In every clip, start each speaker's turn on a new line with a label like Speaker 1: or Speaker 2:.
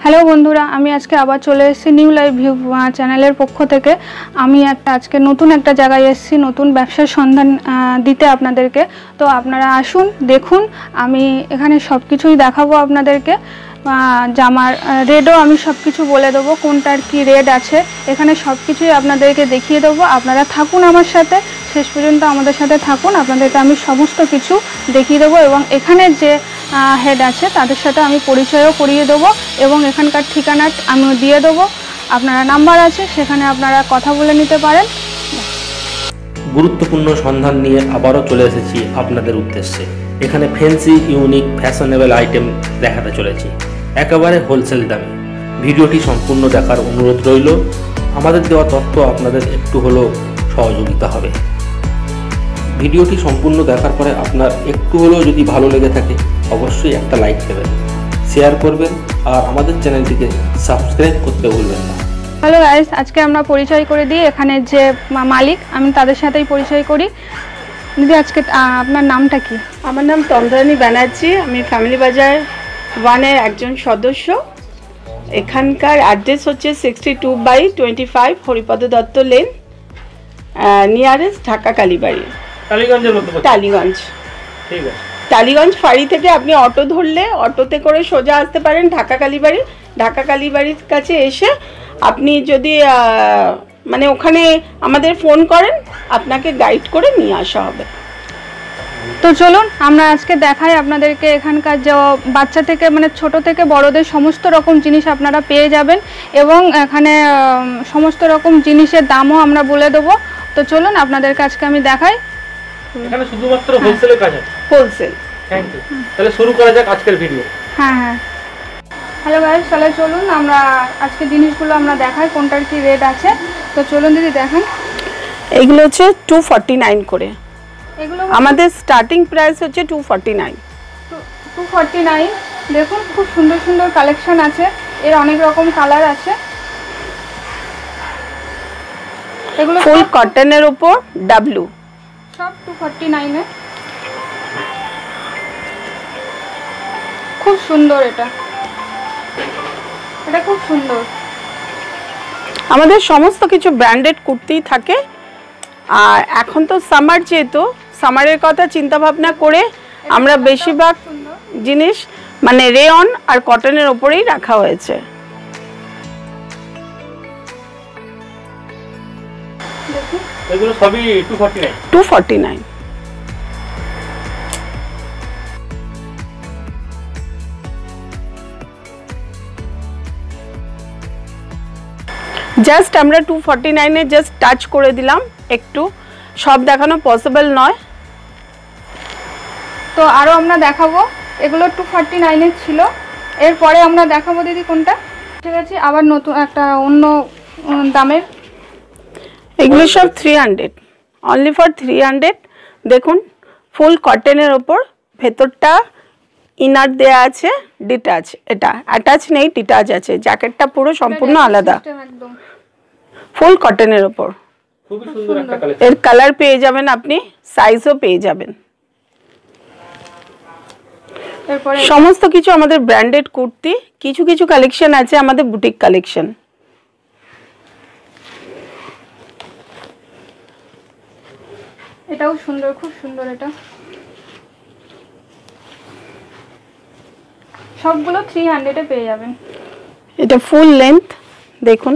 Speaker 1: Hello বন্ধুরা, আমি আজকে আবার চলে এসেছি নিউ লাইভ ভিউ চ্যানেলের পক্ষ থেকে। আমি আজকে নতুন একটা জায়গায় এসেছি, নতুন ব্যবসার সন্ধান দিতে আপনাদেরকে। তো আপনারা আসুন, দেখুন। আমি এখানে সব কিছুই দেখাবো আপনাদেরকে। জামার রেটও আমি সব কিছু বলে দেবো, কোনটার কি রেট আছে এখানে সব কিছুই আপনাদেরকে দেখিয়ে দেবো। আপনারা থাকুন আমার সাথে, শেষ পর্যন্ত আমাদের সাথে থাকুন। আপনাদেরকে আমি সমস্ত কিছু দেখিয়ে দেবো এবং এখানের যে হেড আছে তাদের সাথে আমি পরিচয়ও করিয়ে দেবো এবং এখানকার ঠিকানা আমি দিয়ে দেবো। আপনারা নাম্বার আছে, সেখানে আপনারা কথা বলে নিতে পারেন।
Speaker 2: গুরুত্বপূর্ণ সন্ধান নিয়ে আবারও চলে এসেছি আপনাদের উদ্দেশ্যে। এখানে ফ্যান্সি, ইউনিক, ফ্যাশনেবল আইটেম দেখাতে চলেছি একেবারে হোলসেল দামে। ভিডিওটি সম্পূর্ণ দেখার অনুরোধ রইল। আমাদের দেওয়া তথ্য আপনাদের একটু হলেও সহযোগিতা হবে। ভিডিওটি সম্পূর্ণ দেখার পরে আপনার একটু হলেও যদি ভালো লেগে থাকে অবশ্যই একটা লাইক দেবেন, শেয়ার করবেন আর আমাদের চ্যানেলটিকে সাবস্ক্রাইব করতে ভুলবেন না।
Speaker 1: হ্যালো গাইস, আজকে আমরা পরিচয় করে দিই এখানের যে মালিক, আমি তাদের সাথেই পরিচয় করি। দিদি, আজকে আপনার নামটা কি?
Speaker 3: আমার নাম তন্দ্রানী ব্যানার্জি। আমি ফ্যামিলি বাজার 1-এর একজন সদস্য। এখানকার অ্যাড্রেস হচ্ছে 62/25 হরিপদ দত্ত লেন, নিয়ারেস্ট ঢাকা কালীবাড়ি, টালিগঞ্জ।
Speaker 2: ঠিক আছে,
Speaker 3: টালিগঞ্জ ফাঁড়ি থেকে আপনি অটো ধরলে অটোতে করে সোজা আসতে পারেন ঢাকা কালীবাড়ি। ঢাকা কালীবাড়ির কাছে এসে আপনি যদি মানে ওখানে আমাদের ফোন করেন, আপনাকে গাইড করে নিয়ে আসা হবে।
Speaker 1: তো চলুন আমরা আজকে দেখাই আপনাদেরকে। এখানকার যে বাচ্চা থেকে মানে ছোট থেকে বড়দের সমস্ত রকম জিনিস আপনারা পেয়ে যাবেন এবং এখানে সমস্ত রকম জিনিসের দামও আমরা বলে দেবো। তো চলুন আপনাদেরকে আজকে আমি দেখাই।
Speaker 2: এখানে শুধুমাত্র হোলসেলের কাজ আছে?
Speaker 3: হোলসেল।
Speaker 2: Thank you. তাহলে শুরু করা যাক আজকের ভিডিও।
Speaker 1: হ্যাঁ। হ্যালো গাইস, তাহলে চলুন আমরা আজকে জিনিসগুলো আমরা দেখাই কোনটার কি রেট আছে। তো চলুন দিদি দেখান।
Speaker 3: এগুলো হচ্ছে 249 করে।
Speaker 1: এগুলো
Speaker 3: আমাদের স্টার্টিং প্রাইস হচ্ছে 249।
Speaker 1: 249। দেখুন খুব সুন্দর সুন্দর কালেকশন আছে, এর অনেক রকম কালার আছে। এগুলো
Speaker 3: ফুল কটনের উপর ডাবলু,
Speaker 1: সব 249 এ। খুব সুন্দর, এটা খুব সুন্দর।
Speaker 3: আমাদের সমস্ত কিছু ব্র্যান্ডেড কুর্তি থাকে। আর এখন তো সামার, যেহেতু সামারের কথা চিন্তা ভাবনা করে আমরা বেশিরভাগ জিনিস মানে রেয়ন আর কটনের ওপরেই রাখা হয়েছে।
Speaker 2: এগুলো সবই 249।
Speaker 3: 249। জাস্ট আমরা 249-এ জাস্ট টাচ করে দিলাম, একটু সব দেখানো পসিবল নয়।
Speaker 1: তো আরও আমরা দেখাবো। এগুলো 249 এর ছিল, এরপরে আমরা দেখাবো দিদি কোনটা। ঠিক আছে, আবার নতুন একটা অন্য দামের।
Speaker 3: এগুলো সব 300, অনলি ফর 300। দেখুন ফুল কটনের ওপর, ভেতরটা ইনার দেয়া আছে, ডিটাচ। এটা অ্যাটাচ নেই, ডিটাচ আছে। জ্যাকেটটা পুরো সম্পূর্ণ আলাদা, ফুল কটনের ওপর।
Speaker 2: খুবই সুন্দর একটা কালেকশন।
Speaker 3: এর কালার পেয়ে যাবেন আপনি, সাইজও পেয়ে যাবেন। সমস্ত কিছু আমাদের ব্র্যান্ডেড কুর্তি। কিছু কিছু কালেকশন আছে আমাদের বুটিক কালেকশন।
Speaker 1: এটাও সুন্দর, খুব সুন্দর। এটা সবগুলো 300 এ পেয়ে যাবেন।
Speaker 3: এটা ফুল লেন্থ, দেখুন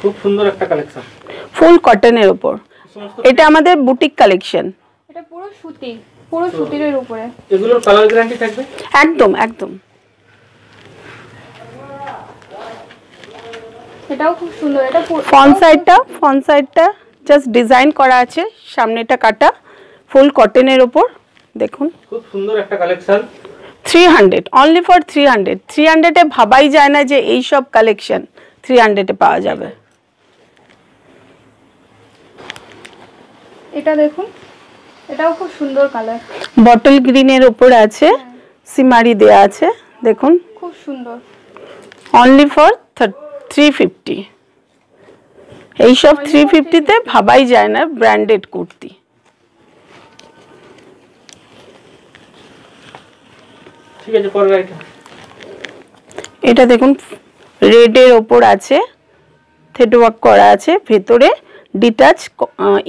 Speaker 2: খুব সুন্দর একটা কালেকশন,
Speaker 3: ফুল কটনের উপর। এটা আমাদের বুটিক কালেকশন।
Speaker 1: এটা পুরো সুতি, পুরো সুতির উপরে।
Speaker 2: এগুলোর কালার গ্যারান্টি থাকবে?
Speaker 3: একদম একদম।
Speaker 1: এটাও খুব সুন্দর। এটা
Speaker 3: ফ্রন্ট সাইডটা জাস্ট ডিজাইন করা আছে, সামনেটা কাটা, ফুল কটনের উপর। দেখুন
Speaker 2: খুব সুন্দর একটা কালেকশন।
Speaker 3: 300, only for 300। 300-এ ভাবাই যায় না যে এই সব কালেকশন 300-এ পাওয়া যাবে।
Speaker 1: এটা দেখুন, এটাও খুব সুন্দর কালার।
Speaker 3: বটল গ্রিনের উপর আছে, সিমারি দেয়া আছে। দেখুন
Speaker 1: খুব সুন্দর।
Speaker 3: Only for 350। এই সব 350-তে ভাবাই যায় না ব্র্যান্ডেড কুর্তি।
Speaker 2: ঠিক আছে, পরের আইটেম।
Speaker 3: এটা দেখুন রেডের ওপর আছে, থ্রেড ওয়ার্ক করা আছে, ভেতরে ডিটাচ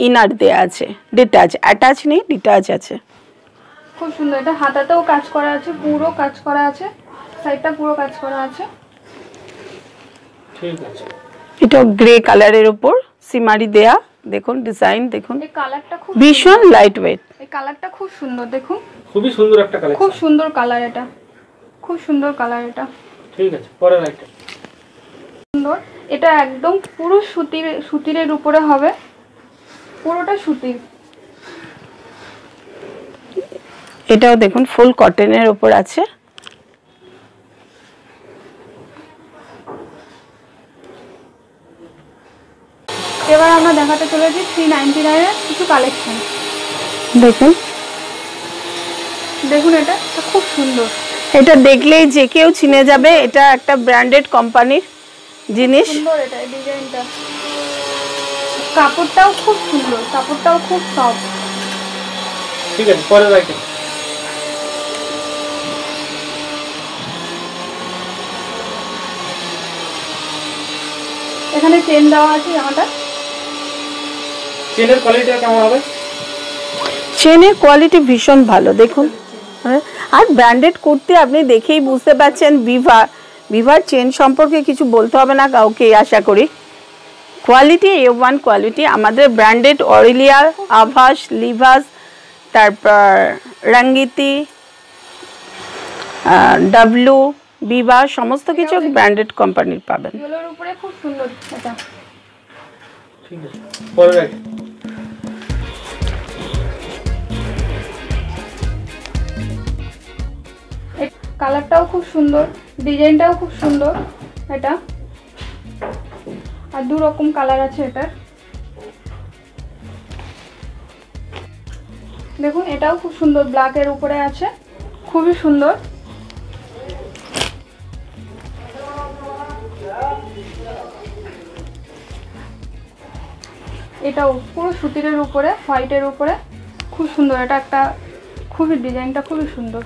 Speaker 3: ইনার দেয়া আছে, ডিটাচ, অ্যাটাচ নেই, ডিটাচ আছে।
Speaker 1: খুব সুন্দর, এটা হাতাতেও কাজ করা আছে, পুরো কাজ করা আছে, সাইডটা পুরো কাজ করা আছে।
Speaker 2: ঠিক আছে,
Speaker 3: এটা গ্রে কালারের উপর সিমারি দেয়া, দেখুন ডিজাইন দেখুন,
Speaker 1: এই কালারটা খুব
Speaker 3: ভীষণ লাইট ওয়েট।
Speaker 1: এই কালারটা খুব সুন্দর, দেখুন
Speaker 2: খুবই সুন্দর একটা কালেকশন,
Speaker 1: খুব সুন্দর কালার, এটা খুব সুন্দর কালার এটা।
Speaker 2: ঠিক আছে, পরের আইটেম।
Speaker 1: সুন্দর, এটা একদম পুরো সুতিরের উপরে হবে, পুরোটা সুতির।
Speaker 3: এটাও দেখুন ফুল কটনের উপর আছে।
Speaker 1: এবার আমরা দেখাতে চলেছি 399 এর কিছু কালেকশন।
Speaker 3: দেখুন
Speaker 1: দেখুন এটা খুব সুন্দর,
Speaker 3: এটা দেখলেই যে কেউ চিনে যাবে, এটা একটা ব্র্যান্ডেড কোম্পানির জিনিস।
Speaker 1: সুন্দর এটা ডিজাইনটা, কাপড়টাও খুব সুন্দর, কাপড়টাও খুব সফট।
Speaker 2: ঠিক আছে, পরের আইটেম।
Speaker 1: এখানে চেন দেওয়া আছে জামাটা।
Speaker 2: চেনের কোয়ালিটি কেমন হবে?
Speaker 3: চেনের কোয়ালিটি ভীষণ ভালো, দেখুন। আর ব্র্যান্ডেড কুর্তি আপনি দেখেই বুঝতে পারছেন। ভিভার চেন সম্পর্কে কিছু বলতে হবে না কাউকে আশা করি। Quality A1 quality. আমাদের ব্র্যান্ডেড অরেলিয়া, আভাস, লিভাস, তারপর রঙ্গিতি, ডাব্লু, বিভা, সমস্ত কিছু ব্র্যান্ডেড কোম্পানির পাবেন।
Speaker 1: ইয়েলোর উপরে খুব সুন্দর এটা।
Speaker 2: ঠিক আছে, পরের আইটেম।
Speaker 1: কালারটাও খুব সুন্দর, ডিজাইনটাও খুব সুন্দর এটা, আর দু রকম কালার আছে এটার। দেখুন এটাও খুব সুন্দর, ব্ল্যাকের উপরে আছে, খুবই সুন্দর। এটাও পুরো সুতিরের উপরে, হোয়াইটের উপরে, খুব সুন্দর। এটা একটা খুবই ডিজাইনটা খুবই সুন্দর।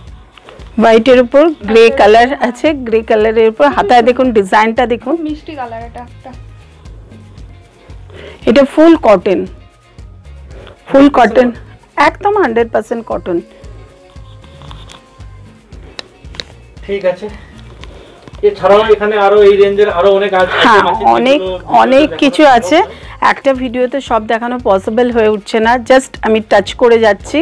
Speaker 3: হোয়াইটের উপর গ্রে কালার আছে, গ্রে কালারের উপর হাতায় দেখুন ডিজাইনটা দেখুন,
Speaker 1: মিষ্টি কালার এটা একটা।
Speaker 3: এটা ফুল কটন, ফুল কটন, একদম 100% কটন।
Speaker 2: ঠিক আছে, এছাড়াও এখানে আরো এই রেঞ্জের আরো অনেক আছে।
Speaker 3: হ্যাঁ, অনেক কিছু আছে। একটা ভিডিওতে সব দেখানো পসিবল হয়ে উঠছে না, জাস্ট আমি টাচ করে যাচ্ছি,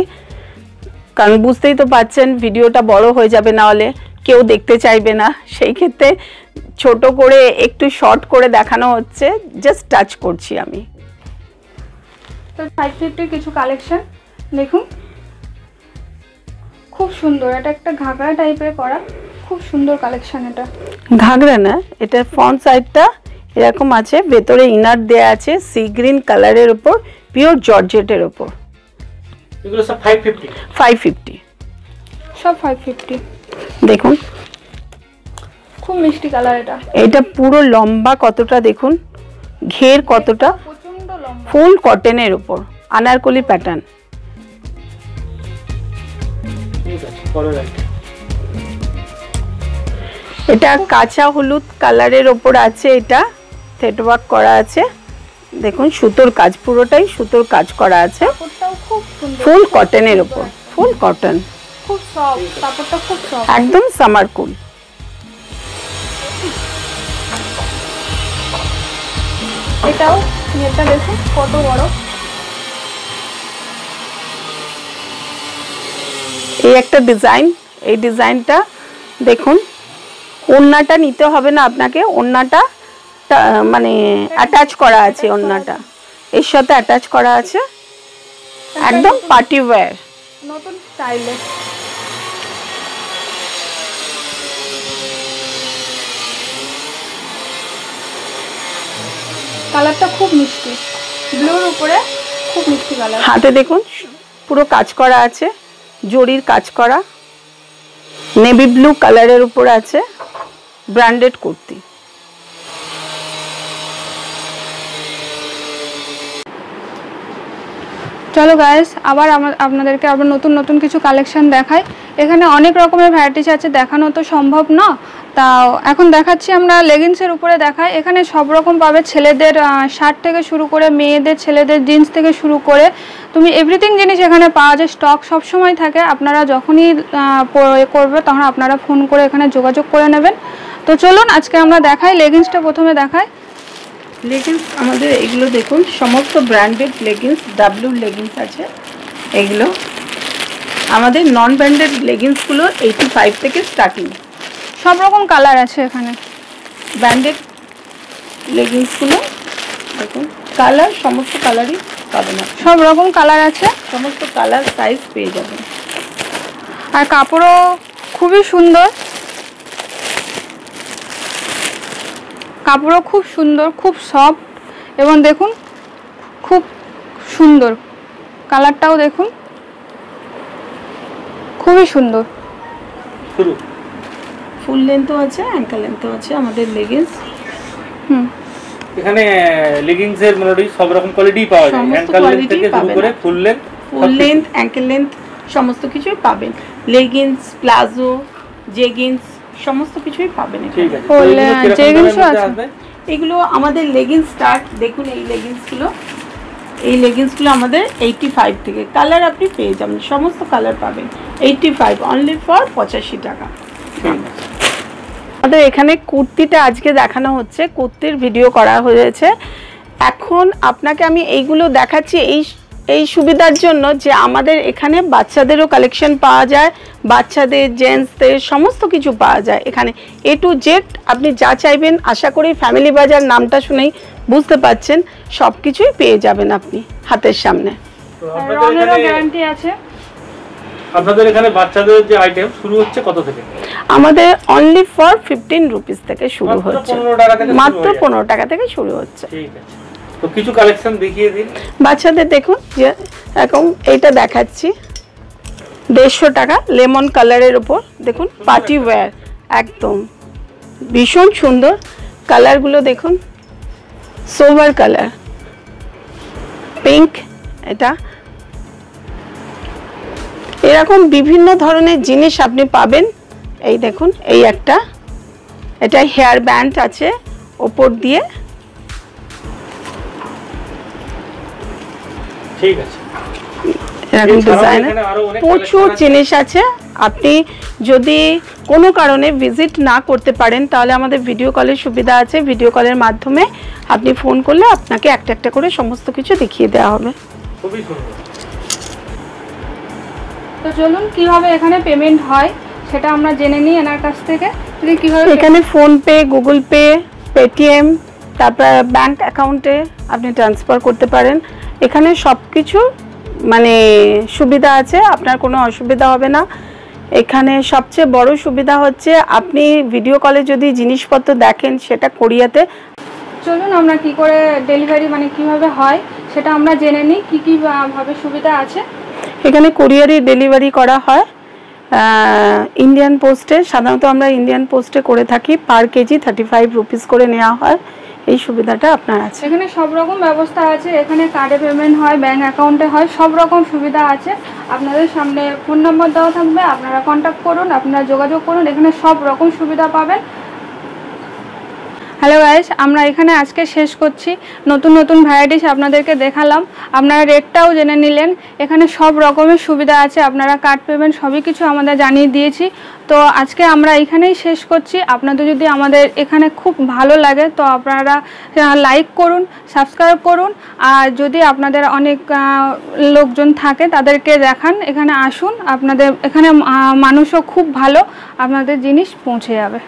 Speaker 3: কারণ বুঝতেই তো পাচ্ছেন ভিডিওটা বড় হয়ে যাবে, না হলে কেউ দেখতে চাইবে না। সেই ক্ষেত্রে ছোট করে একটু শর্ট করে দেখানো হচ্ছে, জাস্ট টাচ করছি আমি।
Speaker 1: তো 550 কিছু কালেকশন দেখুন, খুব সুন্দর। এটা একটা ঘাগরা টাইপের করা, খুব সুন্দর কালেকশন এটা।
Speaker 3: ঘাগরা না, এটা ফ্রন্ট সাইডটা এরকম আছে, ভেতরে ইনার দেয়া আছে সি গ্রিন কালারের উপর, পিওর জর্জেটের উপর।
Speaker 2: এগুলো সব 550।
Speaker 3: 550
Speaker 1: সব 550।
Speaker 3: দেখুন
Speaker 1: খুব মিষ্টি কালার এটা।
Speaker 3: এটা পুরো লম্বা কতটা দেখুন, ঘের কতটা,
Speaker 1: প্রচন্ড লম্বা,
Speaker 3: ফুল কটনের উপর, আনারকলি প্যাটার্ন।
Speaker 2: ঠিক আছে, পরের আইটেম।
Speaker 3: এটা কাঁচা হলুদ কালারের ওপর আছে, এটা থ্রেড ওয়ার্ক করা আছে, দেখুন সুতোর কাজ, পুরোটাই সুতোর কাজ করা আছে,
Speaker 1: কাপড়টাও খুব সুন্দর,
Speaker 3: ফুল কটনের উপর, ফুল কটন,
Speaker 1: খুব সফট, কাপড়টা খুব সফট,
Speaker 3: একদম সামার কুল।
Speaker 1: এটাও এটা দেখুন কত বড়।
Speaker 3: এই একটা ডিজাইন, এই ডিজাইনটা দেখুন, ওড়নাটা নিতে হবে না আপনাকে, ওড়নাটা মানে অ্যাটাচ করা আছে, ওড়নাটা এর সাথে অ্যাটাচ করা আছে, একদম পার্টি ওয়্যার,
Speaker 1: নতুন স্টাইলে। কালারটা খুব মিষ্টি, ব্লুর উপরে খুব মিষ্টি কালার।
Speaker 3: হাতে দেখুন পুরো কাজ করা আছে, জরির কাজ করা, নেভি ব্লু কালারের উপর আছে, ব্র্যান্ডেড কুর্তি।
Speaker 1: চলো গাইস, আবার আপনাদেরকে আবার নতুন নতুন কিছু কালেকশন দেখাই। এখানে অনেক রকমের ভ্যারাইটিস আছে, দেখানো তো সম্ভব না, তাও এখন দেখাচ্ছি আমরা লেগিংসের উপরে দেখাই। এখানে সব রকম পাবে, ছেলেদের শার্ট থেকে শুরু করে মেয়েদের ছেলেদের জিন্স থেকে শুরু করে তুমি এভরিথিং জিনিস এখানে পাওয়া যায়। স্টক সবসময় থাকে, আপনারা যখনই করবে তখন আপনারা ফোন করে এখানে যোগাযোগ করে নেবেন। তো চলুন আজকে আমরা দেখাই, লেগিংসটা প্রথমে দেখাই।
Speaker 3: লেগিংস আমাদের এগুলো দেখুন, সমস্ত ব্র্যান্ডেড লেগিংস, ডাব্লিউ লেগিংস আছে। এগুলো আমাদের নন ব্র্যান্ডেড লেগিংসগুলো 85 থেকে স্টার্টিং।
Speaker 1: সব রকম কালার আছে এখানে।
Speaker 3: ব্র্যান্ডেড লেগিংসগুলো দেখুন, কালার সমস্ত কালারই পাবেন,
Speaker 1: সব রকম কালার আছে,
Speaker 3: সমস্ত কালার সাইজ পেয়ে যাবেন।
Speaker 1: আর কাপড়ও খুবই সুন্দর, কাপড়ও খুব সুন্দর, খুব সফট, এবং দেখুন খুব সুন্দর কালারটাও দেখুন, খুবই সুন্দর।
Speaker 3: ফুল লেন্থও আছে, অ্যাঙ্কেল লেন্থও আছে আমাদের লেগিংস।
Speaker 2: এখানে লেগিংস এর মোটামুটি সব রকম কোয়ালিটি পাওয়া যায়, অ্যাঙ্কেল লেন্থ থেকে শুরু করে ফুল লেন্থ,
Speaker 3: অ্যাঙ্কেল লেন্থ সমস্ত কিছুই পাবেন। লেগিংস, প্লাজো, জেগিংস সমস্ত কিছুই পাবেন।
Speaker 2: ঠিক আছে,
Speaker 3: এগুলো আমাদের লেগিংস স্টার্ট দেখুন, এই লেগিংসগুলো আমাদের 85 থেকে, কালার আপনি পেয়ে যাবেন, সমস্ত কালার পাবেন। 85 অনলি ফর 85 টাকা। আমাদের এখানে কুর্তিটা আজকে দেখানো হচ্ছে, কুর্তির ভিডিও করা হয়েছে। এখন আপনাকে আমি এইগুলো দেখাচ্ছি এই সুবিধার জন্য যে আমাদের এখানে বাচ্চাদেরও কালেকশন পাওয়া যায়, বাচ্চাদের জেন্টসদের সমস্ত কিছু পাওয়া যায় এখানে, A to Z আপনি যা চাইবেন। আশা করি ফ্যামিলি বাজার নামটা শুনেই বুঝতে পাচ্ছেন, সব কিছুই পেয়ে যাবেন আপনি হাতের সামনে।
Speaker 1: গ্যারান্টি আছে।
Speaker 2: আপনাদের এখানে বাচ্চাদের যে আইটেম শুরু হচ্ছে কত থেকে?
Speaker 3: আমাদের অনলি ফর 15 রুপিস থেকে শুরু হচ্ছে, মাত্র 15 টাকা থেকে শুরু হচ্ছে।
Speaker 2: ঠিক আছে, তো কিছু কালেকশন দেখিয়ে দিন।
Speaker 3: বাচ্চাদের দেখুন, যে এরকম এইটা দেখাচ্ছি 150 টাকা, লেমন কালারের উপর দেখুন, পার্টি ওয়্যার, একদম ভীষণ সুন্দর। কালারগুলো দেখুন, সোভার কালার, পিঙ্ক, এটা এরকম বিভিন্ন ধরনের জিনিস আপনি পাবেন। এই দেখুন, এই একটা, এটা হেয়ার ব্যান্ড আছে ওপর দিয়ে।
Speaker 2: ঠিক আছে,
Speaker 3: এরকম ডিজাইন প্রচুর জিনিস আছে। আপনি যদি কোনো কারণে ভিজিট না করতে পারেন তাহলে আমাদের ভিডিও কলের সুবিধা আছে, ভিডিও কলের মাধ্যমে আপনি ফোন করলে আপনাকে একটা একটা করে সমস্ত কিছু দেখিয়ে দেওয়া হবে।
Speaker 2: খুবই সুন্দর।
Speaker 1: তো চলুন কিভাবে এখানে পেমেন্ট হয় সেটা আমরা জেনে নিই এনার কাছ থেকে। কিভাবে
Speaker 3: এখানে ফোনপে, গুগল পে, পেটিএম, তারপর ব্যাংক অ্যাকাউন্টে আপনি ট্রান্সফার করতে পারেন। এখানে সব কিছু মানে সুবিধা আছে, আপনার কোনো অসুবিধা হবে না। এখানে সবচেয়ে বড় সুবিধা হচ্ছে আপনি ভিডিও কলে যদি জিনিসপত্র দেখেন সেটা কোরিয়াতে।
Speaker 1: চলুন আমরা কি করে ডেলিভারি মানে কিভাবে হয় সেটা আমরা জেনে নিই, কি কি ভাবে সুবিধা আছে।
Speaker 3: এখানে কোরিয়ারই ডেলিভারি করা হয় ইন্ডিয়ান পোস্টে, সাধারণত আমরা ইন্ডিয়ান পোস্টে করে থাকি। পার কেজি 35 রুপিস করে নেওয়া হয়, এই সুবিধাটা আপনার আছে।
Speaker 1: এখানে সব রকম ব্যবস্থা আছে, এখানে কার্ডে পেমেন্ট হয়, ব্যাংক অ্যাকাউন্টে হয়, সব রকম সুবিধা আছে। আপনাদের সামনে ফোন নম্বর দেওয়া থাকবে, আপনারা কন্ট্যাক্ট করুন, আপনারা যোগাযোগ করুন, এখানে সব রকম সুবিধা পাবেন। হ্যালো গাইস, আমরা এখানে আজকে শেষ করছি। নতুন নতুন ভ্যারাইটিস আপনাদেরকে দেখালাম, আপনারা রেটটাও জেনে নিলেন। এখানে সব রকমের সুবিধা আছে, আপনারা কার্ড পেমেন্ট সবই কিছু আমাদের জানিয়ে দিয়েছি। তো আজকে আমরা এখানেই শেষ করছি। আপনাদের যদি আমাদের এখানে খুব ভালো লাগে তো আপনারা লাইক করুন, সাবস্ক্রাইব করুন, আর যদি আপনাদের অনেক লোকজন থাকে তাদেরকে দেখান, এখানে আসুন। আপনাদের এখানে মানুষও খুব ভালো, আপনাদের জিনিস পৌঁছে যাবে।